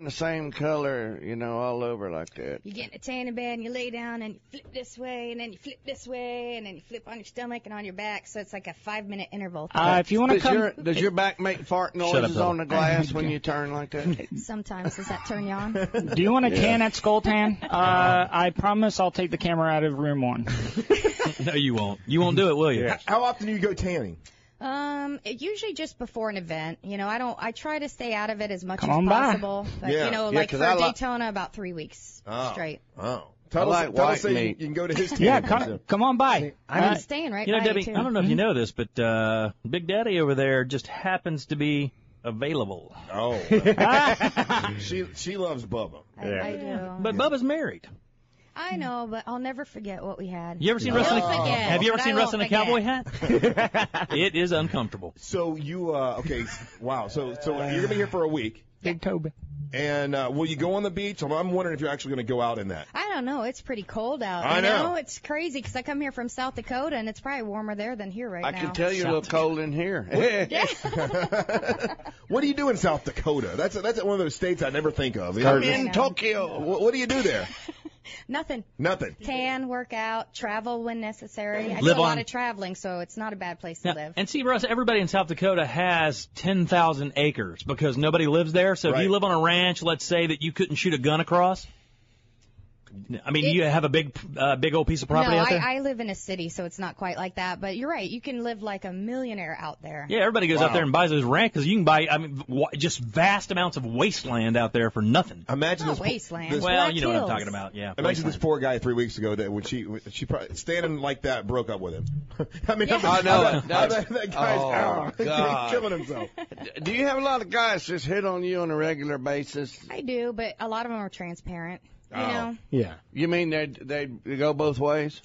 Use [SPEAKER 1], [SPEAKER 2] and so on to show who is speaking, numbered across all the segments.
[SPEAKER 1] the same color, all over like that.
[SPEAKER 2] You get in a tan in bed and you lay down and you flip this way and then you flip this way and then you flip on your stomach and on your back. So it's like a 5-minute interval.
[SPEAKER 3] If you want to come,
[SPEAKER 1] does your back make fart noises on the glass when you turn like that?
[SPEAKER 2] Sometimes. Does that turn you on?
[SPEAKER 3] do you want to tan at Skull Tan? I promise I'll take the camera out of room 1.
[SPEAKER 4] No, you won't. You won't do it, will you?
[SPEAKER 5] Yeah. How often do you go tanning?
[SPEAKER 2] Usually just before an event. I try to stay out of it as much as
[SPEAKER 3] Come on
[SPEAKER 2] possible. But,
[SPEAKER 1] Yeah,
[SPEAKER 2] for Daytona, about 3 weeks straight.
[SPEAKER 5] Oh. Tell us you can go to his tanning.
[SPEAKER 3] Yeah, come on by.
[SPEAKER 2] I'm staying right by
[SPEAKER 4] Debbie,
[SPEAKER 2] you, too.
[SPEAKER 4] I don't know if you know this, but Big Daddy over there just happens to be available.
[SPEAKER 5] Oh. she loves Bubba.
[SPEAKER 2] I do.
[SPEAKER 4] But Bubba's married.
[SPEAKER 2] I know, but I'll never forget what we had.
[SPEAKER 4] You ever seen wrestling? Have you ever seen wrestling in a cowboy hat? It is uncomfortable.
[SPEAKER 5] So you okay? Wow. So you're gonna be here for a week.
[SPEAKER 3] Big Toby.
[SPEAKER 5] And will you go on the beach? I'm wondering if you're actually going to go out in that.
[SPEAKER 2] I don't know. It's pretty cold out.
[SPEAKER 5] I know.
[SPEAKER 2] It's crazy because I come here from South Dakota, and it's probably warmer there than here right now.
[SPEAKER 1] I can tell you're a little cold in here.
[SPEAKER 5] What do you do in South Dakota? That's one of those states I never think of.
[SPEAKER 1] I'm in Tokyo.
[SPEAKER 5] What do you do there?
[SPEAKER 2] Nothing. Tan, work out, travel when necessary. I do a lot of traveling, so it's not a bad place to live.
[SPEAKER 4] And see, Russ, everybody in South Dakota has 10,000 acres because nobody lives there. So if you live on a ranch, let's say that you couldn't shoot a gun across. I mean, you have a big old piece of property out there?
[SPEAKER 2] No, I live in a city, so it's not quite like that. But you're right. You can live like a millionaire out there.
[SPEAKER 4] Yeah, everybody goes out there and buys those ranch because you can buy, just vast amounts of wasteland out there for nothing.
[SPEAKER 5] Imagine this
[SPEAKER 2] wasteland.
[SPEAKER 4] Well, you know what I'm talking about. Yeah.
[SPEAKER 5] Imagine this poor guy 3 weeks ago that when she probably standing like that broke up with him. I mean,
[SPEAKER 1] I know
[SPEAKER 5] that guy's killing himself.
[SPEAKER 1] Do you have a lot of guys just hit on you on a regular basis?
[SPEAKER 2] I do, but a lot of them are transparent. You know?
[SPEAKER 3] Yeah.
[SPEAKER 1] You mean they go both ways?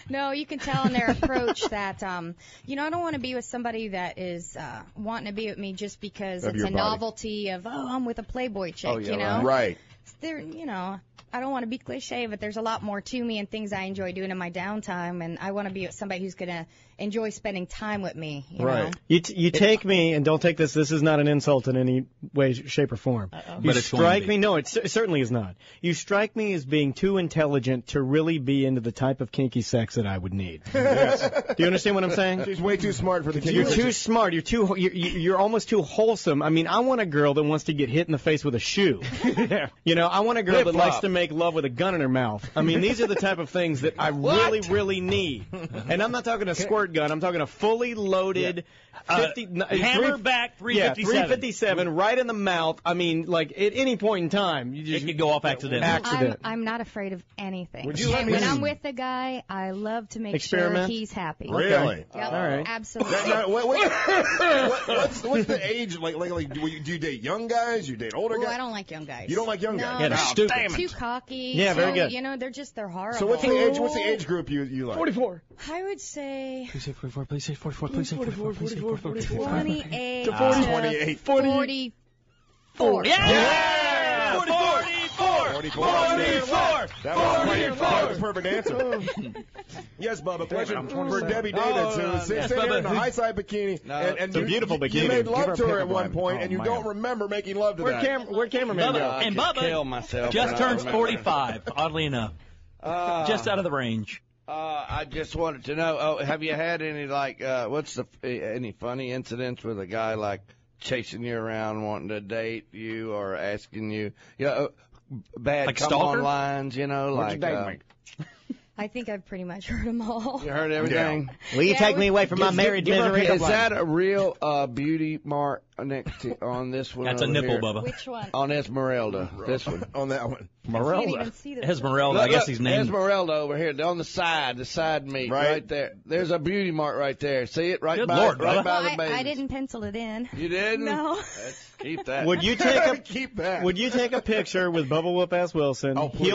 [SPEAKER 2] No, you can tell in their approach that, I don't want to be with somebody that is wanting to be with me just because it's a novelty of, I'm with a Playboy chick,
[SPEAKER 5] Right.
[SPEAKER 2] They're, I don't want to be cliche, but there's a lot more to me and things I enjoy doing in my downtime, and I want to be with somebody who's going to enjoy spending time with me. You know?
[SPEAKER 6] You take me, and don't take this is not an insult in any way, shape, or form. You strike me, no, it certainly is not. You strike me as being too intelligent to really be into the type of kinky sex that I would need. Yes. Do you understand what I'm saying?
[SPEAKER 5] She's way too smart for the kinky.
[SPEAKER 6] You're too smart. You're almost too wholesome. I mean, I want a girl that wants to get hit in the face with a shoe. I want a girl that likes to make love with a gun in her mouth. I mean, these are the type of things that I really, really need. And I'm not talking a squirt gun. I'm talking a fully loaded
[SPEAKER 4] hammerback 357.
[SPEAKER 6] Yeah, 357 right in the mouth. I mean, like at any point in time,
[SPEAKER 4] it could go off accidentally.
[SPEAKER 2] I'm not afraid of anything.
[SPEAKER 5] When
[SPEAKER 2] I'm with a guy, I love to make sure he's happy.
[SPEAKER 5] Really?
[SPEAKER 2] Yep.
[SPEAKER 6] All right.
[SPEAKER 2] Absolutely.
[SPEAKER 5] What's the age? Like, do you date young guys? You date older guys?
[SPEAKER 2] I don't like young guys.
[SPEAKER 5] You don't like young guys?
[SPEAKER 4] Yeah, they're stupid.
[SPEAKER 2] Too cocky.
[SPEAKER 6] Yeah, very good.
[SPEAKER 2] They're horrible.
[SPEAKER 5] So what's the age group you like?
[SPEAKER 6] 44.
[SPEAKER 2] I would say
[SPEAKER 4] Please say 44. Please say 44. Please say 44. Please say 44.
[SPEAKER 2] 28
[SPEAKER 5] to 28.
[SPEAKER 2] 44.
[SPEAKER 4] Yeah!
[SPEAKER 5] 44. That was a perfect answer. Yes, Bubba. Pleasure for Debbie Davis, who sits here in a high-side bikini. And
[SPEAKER 6] it's a beautiful bikini.
[SPEAKER 5] You made love to her at one point, and you don't remember making love to that.
[SPEAKER 6] Where'd cameraman go?
[SPEAKER 4] And Bubba just turns 45, oddly enough. Just out of the range.
[SPEAKER 1] I just wanted to know, have you had any, any funny incidents with a guy, chasing you around, wanting to date you or asking you, bad come-on lines,
[SPEAKER 2] I think I've pretty much heard them all.
[SPEAKER 1] You heard everything?
[SPEAKER 6] Yeah. Will you take me away from my marriage misery?
[SPEAKER 1] Is that a real beauty mark on this one?
[SPEAKER 4] That's a nipple,
[SPEAKER 1] here?
[SPEAKER 4] Bubba.
[SPEAKER 2] Which one?
[SPEAKER 1] On Esmeralda. This one.
[SPEAKER 5] On that one.
[SPEAKER 2] I can't even see this
[SPEAKER 4] Esmeralda, I guess he's named.
[SPEAKER 1] Esmeralda over here, on the side meat, right there. There's a beauty mark right there. See it? Right
[SPEAKER 4] Good
[SPEAKER 1] by,
[SPEAKER 4] Lord,
[SPEAKER 1] right by the
[SPEAKER 2] I
[SPEAKER 1] baby.
[SPEAKER 2] didn't pencil it in.
[SPEAKER 1] You didn't?
[SPEAKER 2] No.
[SPEAKER 1] Let's keep that.
[SPEAKER 6] Would you take
[SPEAKER 5] Keep that.
[SPEAKER 6] Would you take a picture with Bubba Whoop-Ass Wilson?
[SPEAKER 5] Oh, please.